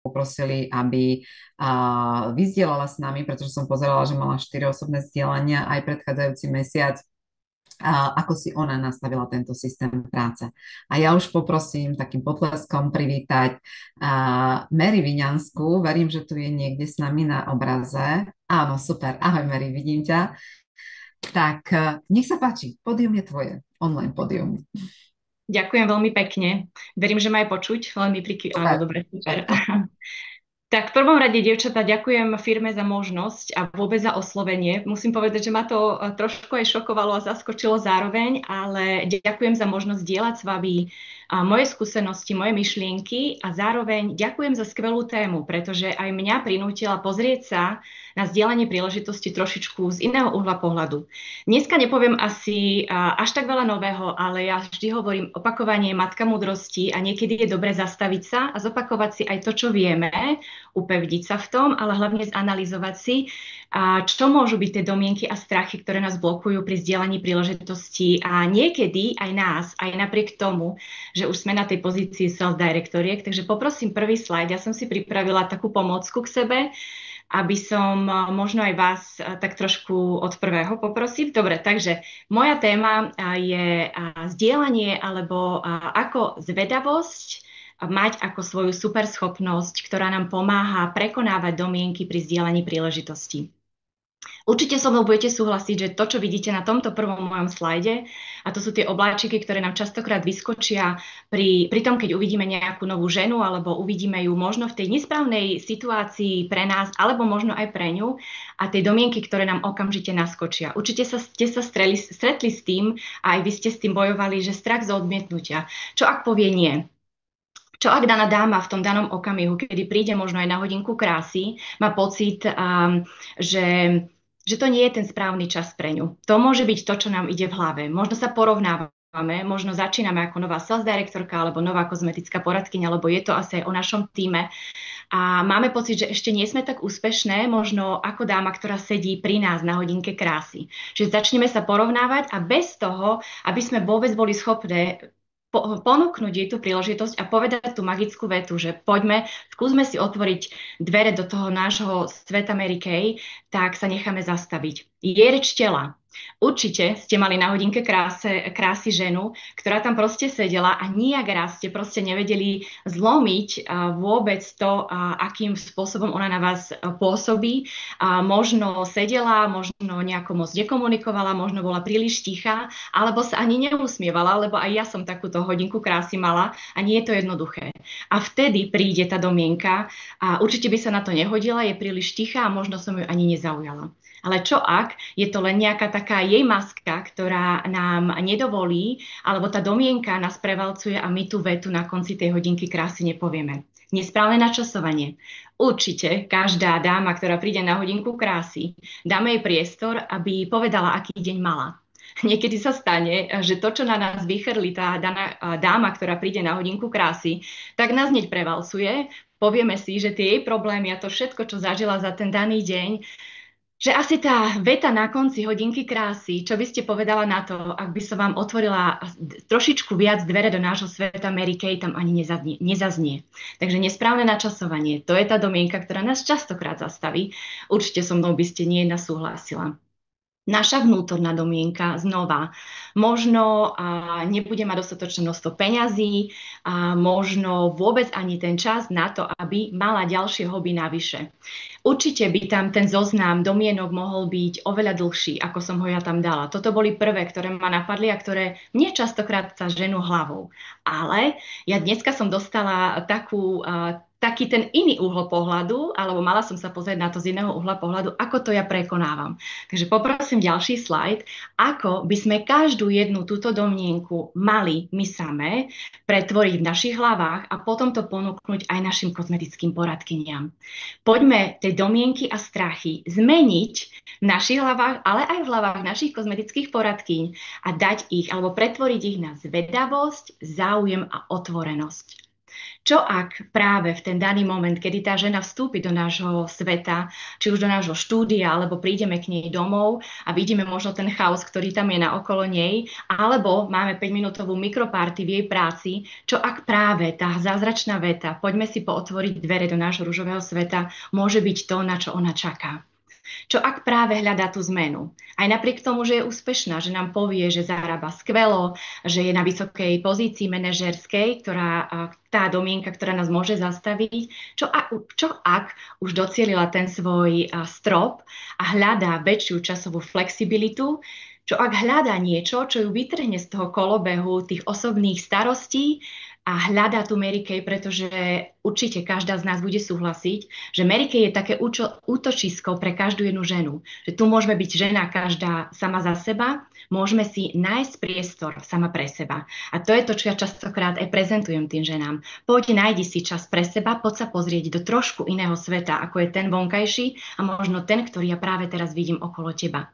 poprosili, aby vyzdielala s nami, pretože som pozerala, že mala 4 osobné zdieľania aj predchádzajúci mesiac, ako si ona nastavila tento systém práce. A ja už poprosím takým potleskom privítať Mary Viňanskú. Verím, že tu je niekde s nami na obraze. Áno, super. Ahoj Mary, vidím ťa. Tak nech sa páči, pódium je tvoje, online pódium. Ďakujem veľmi pekne. Verím, že ma aj počuť. Len mi áno, Super. dobre, super. Tak v prvom rade, dievčatá, ďakujem firme za možnosť a vôbec za oslovenie. Musím povedať, že ma to trošku aj šokovalo a zaskočilo zároveň, ale ďakujem za možnosť dielať s vami moje skúsenosti, moje myšlienky a zároveň ďakujem za skvelú tému, pretože aj mňa prinútila pozrieť sa na zdieľanie príležitosti trošičku z iného uhla pohľadu. Dneska nepoviem asi až tak veľa nového, ale ja vždy hovorím, opakovanie je matka múdrosti a niekedy je dobre zastaviť sa a zopakovať si aj to, čo vieme, upevniť sa v tom, ale hlavne zanalizovať si, čo môžu byť tie domienky a strachy, ktoré nás blokujú pri zdieľaní príležitostí a niekedy aj nás, aj napriek tomu, že už sme na tej pozícii self-directoriek. Takže poprosím prvý slajd. Ja som si pripravila takú pomôcku k sebe, aby som možno aj vás tak trošku od prvého poprosím. Dobre, takže moja téma je zdieľanie alebo ako zvedavosť mať ako svoju superschopnosť, ktorá nám pomáha prekonávať domienky pri zdieľaní príležitostí. Určite so mnou budete súhlasiť, že to, čo vidíte na tomto prvom mojom slajde, a to sú tie obláčiky, ktoré nám častokrát vyskočia pri tom, keď uvidíme nejakú novú ženu, alebo uvidíme ju možno v tej nesprávnej situácii pre nás, alebo možno aj pre ňu, a tie domienky, ktoré nám okamžite naskočia. Určite ste sa stretli s tým, a aj vy ste s tým bojovali, že strach z odmietnutia. Čo ak povie nie? Čo ak daná dáma v tom danom okamihu, kedy príde možno aj na hodinku krásy, má pocit, že to nie je ten správny čas pre ňu. To môže byť to, čo nám ide v hlave. Možno sa porovnávame, možno začíname ako nová sales directorka alebo nová kozmetická poradkyňa, lebo je to asi aj o našom týme. A máme pocit, že ešte nie sme tak úspešné, možno ako dáma, ktorá sedí pri nás na hodinke krásy. Čiže začneme sa porovnávať a bez toho, aby sme vôbec boli schopné ponúknuť jej tú príležitosť a povedať tú magickú vetu, že poďme, skúsme si otvoriť dvere do toho nášho sveta Mary Kay, tak sa necháme zastaviť. Je reč tela. Určite ste mali na hodinke krásy ženu, ktorá tam proste sedela a nijak raz ste proste nevedeli zlomiť vôbec to, akým spôsobom ona na vás pôsobí. Možno sedela, možno nejako moc nekomunikovala, možno bola príliš tichá, alebo sa ani neusmievala, lebo aj ja som takúto hodinku krásy mala a nie je to jednoduché. A vtedy príde tá domienka a určite by sa na to nehodila, je príliš tichá a možno som ju ani nezaujala. Ale čo ak je to len nejaká taká jej maska, ktorá nám nedovolí, alebo tá domienka nás prevalcuje a my tú vetu na konci tej hodinky krásy nepovieme. Nesprávne načasovanie. Určite každá dáma, ktorá príde na hodinku krásy, dáme jej priestor, aby povedala, aký deň mala. Niekedy sa stane, že to, čo na nás vychrli tá daná dáma, ktorá príde na hodinku krásy, tak nás hneď prevalcuje. Povieme si, že tie jej problémy a to všetko, čo zažila za ten daný deň, že asi tá veta na konci hodinky krásy, čo by ste povedala na to, ak by som vám otvorila trošičku viac dvere do nášho sveta Mary Kay, tam ani nezaznie. Takže nesprávne načasovanie, to je tá domienka, ktorá nás častokrát zastaví. Určite so mnou by ste nie súhlasila. Naša vnútorná domienka znova možno nebude mať dostatočné množstvo peňazí, a možno vôbec ani ten čas na to, aby mala ďalšie hobby navyše. Určite by tam ten zoznam domienok mohol byť oveľa dlhší, ako som ho ja tam dala. Toto boli prvé, ktoré ma napadli a ktoré mne častokrát sa ženú hlavou. Ale ja dneska som dostala taký ten iný uhol pohľadu, alebo mala som sa pozrieť na to z iného uhla pohľadu, ako to ja prekonávam. Takže poprosím ďalší slajd, ako by sme každú jednu túto domnienku mali my samé pretvoriť v našich hlavách a potom to ponúknuť aj našim kozmetickým poradkyniam. Poďme tie domienky a strachy zmeniť v našich hlavách, ale aj v hlavách našich kozmetických poradkyň a dať ich alebo pretvoriť ich na zvedavosť, záujem a otvorenosť. Čo ak práve v ten daný moment, kedy tá žena vstúpi do nášho sveta, či už do nášho štúdia, alebo prídeme k nej domov a vidíme možno ten chaos, ktorý tam je naokolo nej, alebo máme 5-minútovú mikropárty v jej práci, čo ak práve tá zázračná veta, poďme si pootvoriť dvere do nášho ružového sveta, môže byť to, na čo ona čaká. Čo ak práve hľadá tú zmenu? Aj napriek tomu, že je úspešná, že nám povie, že zarába skvelo, že je na vysokej pozícii manažerskej, tá domienka, ktorá nás môže zastaviť, čo ak už docielila ten svoj strop a hľadá väčšiu časovú flexibilitu, čo ak hľadá niečo, čo ju vytrhne z toho kolobehu tých osobných starostí a hľadá tú Mary Kay, pretože určite každá z nás bude súhlasiť, že Mary Kay je také útočisko pre každú jednu ženu. Že tu môžeme byť žena každá sama za seba, môžeme si nájsť priestor sama pre seba. A to je to, čo ja častokrát aj prezentujem tým ženám. Poď, nájdi si čas pre seba, poď sa pozrieť do trošku iného sveta, ako je ten vonkajší a možno ten, ktorý ja práve teraz vidím okolo teba.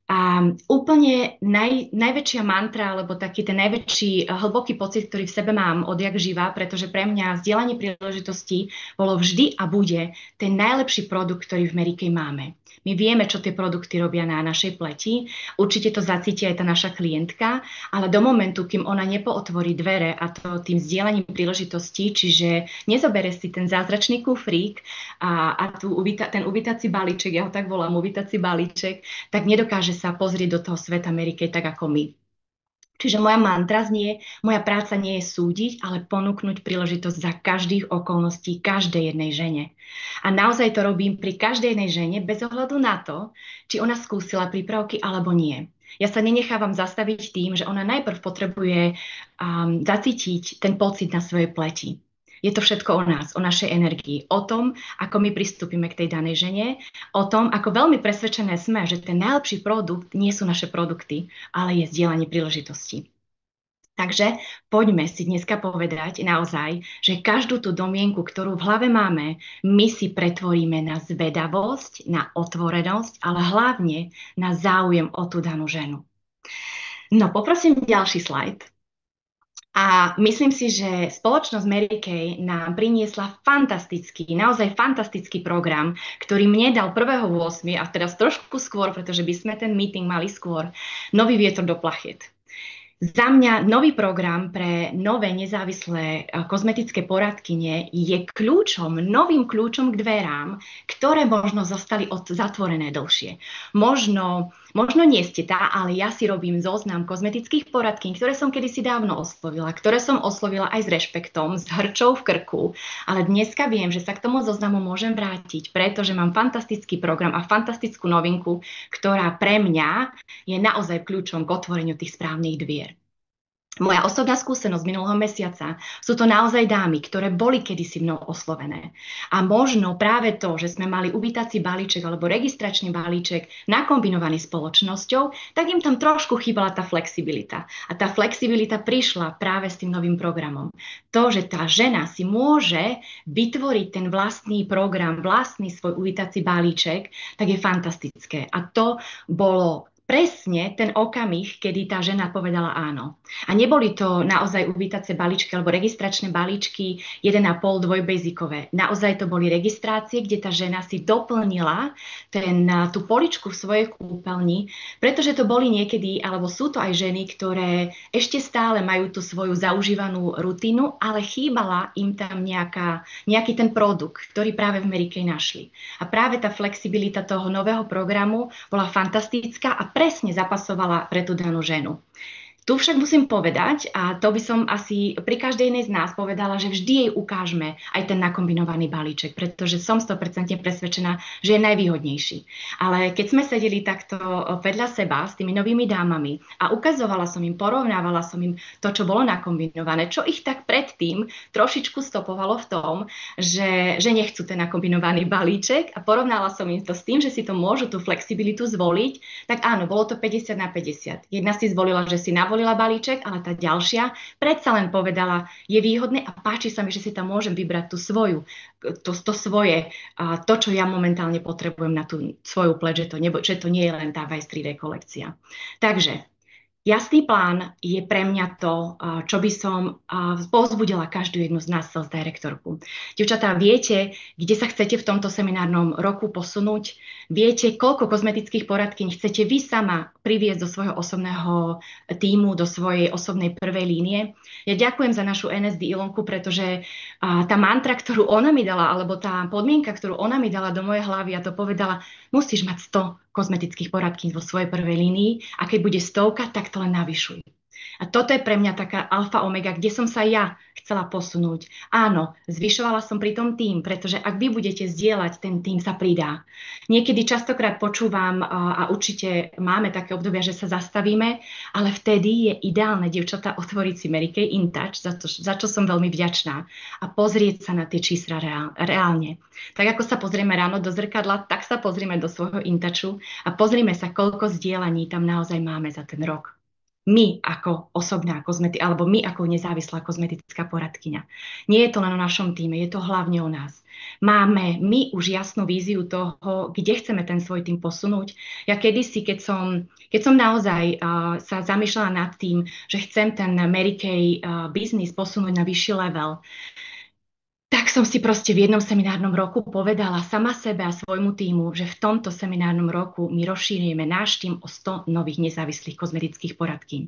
A úplne najväčšia mantra, alebo taký ten najväčší hlboký pocit, ktorý v sebe mám odjak živa, pretože pre mňa zdieľanie príležitostí bolo vždy a bude ten najlepší produkt, ktorý v Mary Kay máme. My vieme, čo tie produkty robia na našej pleti, určite to zacíti aj tá naša klientka, ale do momentu, kým ona nepootvorí dvere a to tým zdieľaním príležitostí, čiže nezobere si ten zázračný kufrík a ten uvítací balíček, ja ho tak volám, uvítací balíček, tak nedokáže sa pozrieť do toho sveta Mary Kay tak ako my. Čiže moja mantra znie, moja práca nie je súdiť, ale ponúknuť príležitosť za každých okolností každej jednej žene. A naozaj to robím pri každej jednej žene bez ohľadu na to, či ona skúsila prípravky alebo nie. Ja sa nenechávam zastaviť tým, že ona najprv potrebuje zacítiť ten pocit na svojej pleti. Je to všetko o nás, o našej energii, o tom, ako my pristúpime k tej danej žene, o tom, ako veľmi presvedčené sme, že ten najlepší produkt nie sú naše produkty, ale je zdieľanie príležitostí. Takže poďme si dneska povedať naozaj, že každú tú domienku, ktorú v hlave máme, my si pretvoríme na zvedavosť, na otvorenosť, ale hlavne na záujem o tú danú ženu. No, poprosím ďalší slajd. A myslím si, že spoločnosť Mary Kay nám priniesla naozaj fantastický program, ktorý mne dal 1.8. a teraz trošku skôr, pretože by sme ten meeting mali skôr, nový vietor do plachiet. Za mňa nový program pre nové nezávislé kozmetické poradkyne je novým kľúčom k dverám, ktoré možno zostali zatvorené dlhšie. Možno nie ste tá, ale ja si robím zoznam kozmetických poradkyň, ktoré som kedysi dávno oslovila, ktoré som oslovila aj s rešpektom, s hrčou v krku, ale dneska viem, že sa k tomu zoznamu môžem vrátiť, pretože mám fantastický program a fantastickú novinku, ktorá pre mňa je naozaj kľúčom k otvoreniu tých správnych dvier. Moja osobná skúsenosť minulého mesiaca sú to naozaj dámy, ktoré boli kedysi mnou oslovené. A možno práve to, že sme mali uvítací balíček alebo registračný balíček nakombinovaný spoločnosťou, tak im tam trošku chýbala tá flexibilita. A tá flexibilita prišla práve s tým novým programom. To, že tá žena si môže vytvoriť ten vlastný program, vlastný svoj uvítací balíček, tak je fantastické. A to bolo presne ten okamih, kedy tá žena povedala áno. A neboli to naozaj uvítacie balíčky alebo registračné balíčky 1,5 dvojbazikové. Naozaj to boli registrácie, kde tá žena si doplnila tú poličku v svojej kúpeľni, pretože to boli niekedy, alebo sú to aj ženy, ktoré ešte stále majú tú svoju zaužívanú rutinu, ale chýbala im tam nejaký ten produkt, ktorý práve v Mary Kay našli. A práve tá flexibilita toho nového programu bola fantastická a presne zapasovala pre tú danú ženu. Tu však musím povedať, a to by som asi pri každej jednej z nás povedala, že vždy jej ukážeme aj ten nakombinovaný balíček, pretože som 100% presvedčená, že je najvýhodnejší. Ale keď sme sedeli takto vedľa seba s tými novými dámami a ukazovala som im, porovnávala som im to, čo bolo nakombinované, čo ich tak predtým trošičku stopovalo v tom, že nechcú ten nakombinovaný balíček a porovnala som im to s tým, že si to môžu tú flexibilitu zvoliť, tak áno, bolo to 50/50. Jedna si zvolila, že si navolila balíček, ale tá ďalšia predsa len povedala, je výhodné a páči sa mi, že si tam môžem vybrať to svoje, to, čo ja momentálne potrebujem na tú svoju pleť, že to nie je len tá Vice 3D kolekcia. Takže Jasný plán je pre mňa to, čo by som povzbudila každú jednu z nás sales direktorku. Dievčatá, viete, kde sa chcete v tomto seminárnom roku posunúť? Viete, koľko kozmetických poradkyň chcete vy sama priviesť do svojho osobného tímu, do svojej osobnej prvej línie? Ja ďakujem za našu NSD Ilonku, pretože tá mantra, ktorú ona mi dala, alebo tá podmienka, ktorú ona mi dala do mojej hlavy, a to povedala, musíš mať 100 kozmetických poradkyň vo svojej prvej línii a keď bude 100, tak to len navyšuj. A toto je pre mňa taká alfa omega, kde som sa ja chcela posunúť. Áno, zvyšovala som pri tom tým, pretože ak vy budete zdieľať, ten tým sa pridá. Niekedy častokrát počúvam a určite máme také obdobia, že sa zastavíme, ale vtedy je ideálne, dievčatá, otvoriť si Mary Kay InTouch, za čo som veľmi vďačná, a pozrieť sa na tie čísla reálne. Tak ako sa pozrieme ráno do zrkadla, tak sa pozrieme do svojho InTouchu a pozrime sa, koľko zdieľaní tam naozaj máme za ten rok. My ako osobná kozmetika, alebo my ako nezávislá kozmetická poradkyňa. Nie je to len o našom týme, je to hlavne o nás. Máme my už jasnú víziu toho, kde chceme ten svoj tým posunúť. Ja kedysi, keď som naozaj sa zamýšľala nad tým, že chcem ten Mary Kay biznis posunúť na vyšší level, tak som si proste v jednom seminárnom roku povedala sama sebe a svojmu tímu, že v tomto seminárnom roku my rozšírime náš tím o 100 nových nezávislých kozmetických poradkyň.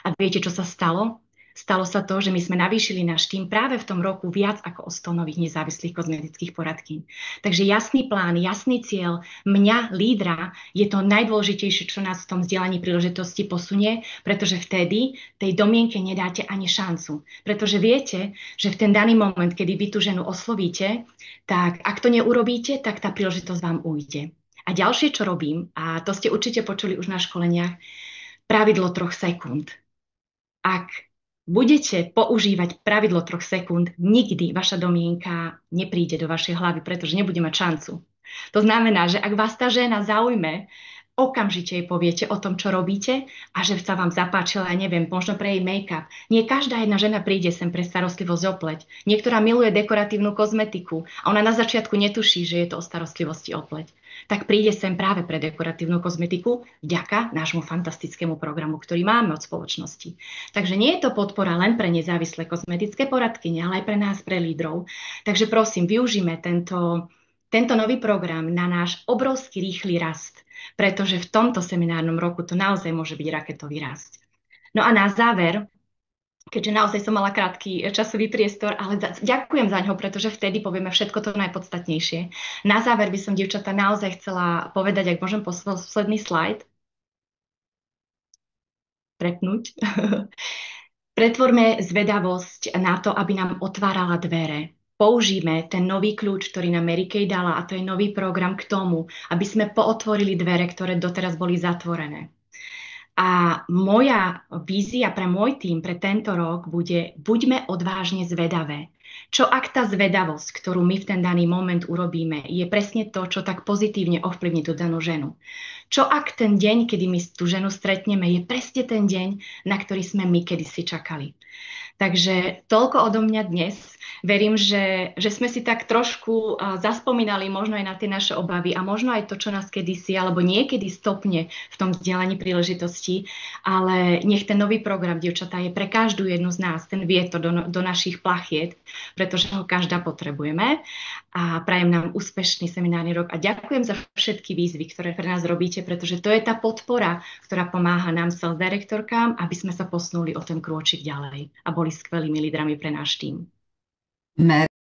A viete, čo sa stalo? Stalo sa to, že my sme navýšili náš tím práve v tom roku viac ako o 100 nových nezávislých kozmetických poradkyň. Takže jasný plán, jasný cieľ mňa, lídra, je to najdôležitejšie, čo nás v tom vzdelaní príležitosti posunie, pretože vtedy tej domienke nedáte ani šancu. Pretože viete, že v ten daný moment, kedy vy tú ženu oslovíte, tak ak to neurobíte, tak tá príležitosť vám ujde. A ďalšie, čo robím, a to ste určite počuli už na školeniach, pravidlo 3 sekúnd. Ak budete používať pravidlo 3 sekúnd, nikdy vaša domienka nepríde do vašej hlavy, pretože nebude mať šancu. To znamená, že ak vás tá žena zaujme, okamžite jej poviete o tom, čo robíte a že sa vám zapáčila, ja neviem, možno pre jej make-up. Nie každá jedna žena príde sem pre starostlivosť o pleť. Niektorá miluje dekoratívnu kozmetiku a ona na začiatku netuší, že je to o starostlivosti o pleť. Tak príde sem práve pre dekoratívnu kozmetiku vďaka nášmu fantastickému programu, ktorý máme od spoločnosti. Takže nie je to podpora len pre nezávislé kozmetické poradkyne, ale aj pre nás, pre lídrov. Takže prosím, využíme tento nový program na náš obrovský rýchly rast, pretože v tomto seminárnom roku to naozaj môže byť raketový rast. No a na záver, keďže naozaj som mala krátky časový priestor, ale ďakujem za ňo, pretože vtedy povieme všetko to najpodstatnejšie. Na záver by som, dievčatá, naozaj chcela povedať, ak môžem posledný slajd prepnúť. Pretvorme zvedavosť na to, aby nám otvárala dvere. Použijme ten nový kľúč, ktorý nám Mary Kay dala, a to je nový program k tomu, aby sme pootvorili dvere, ktoré doteraz boli zatvorené. A moja vízia pre môj tím, pre tento rok bude: buďme odvážne zvedavé. Čo ak tá zvedavosť, ktorú my v ten daný moment urobíme, je presne to, čo tak pozitívne ovplyvní tú danú ženu? Čo ak ten deň, kedy my tú ženu stretneme, je presne ten deň, na ktorý sme my kedysi čakali? Takže toľko odo mňa dnes. Verím, že sme si tak trošku zaspomínali možno aj na tie naše obavy a možno aj to, čo nás kedysi alebo niekedy stopne v tom vzdelaní príležitostí, ale nech ten nový program, dievčatá, je pre každú jednu z nás, ten vietor do našich plachiet, pretože ho každá potrebujeme, a prajem nám úspešný seminárny rok a ďakujem za všetky výzvy, ktoré pre nás robíte, pretože to je tá podpora, ktorá pomáha nám sales direktorkám, aby sme sa posunuli o ten krôčik ďalej a boli skvelými lídrami pre náš tím.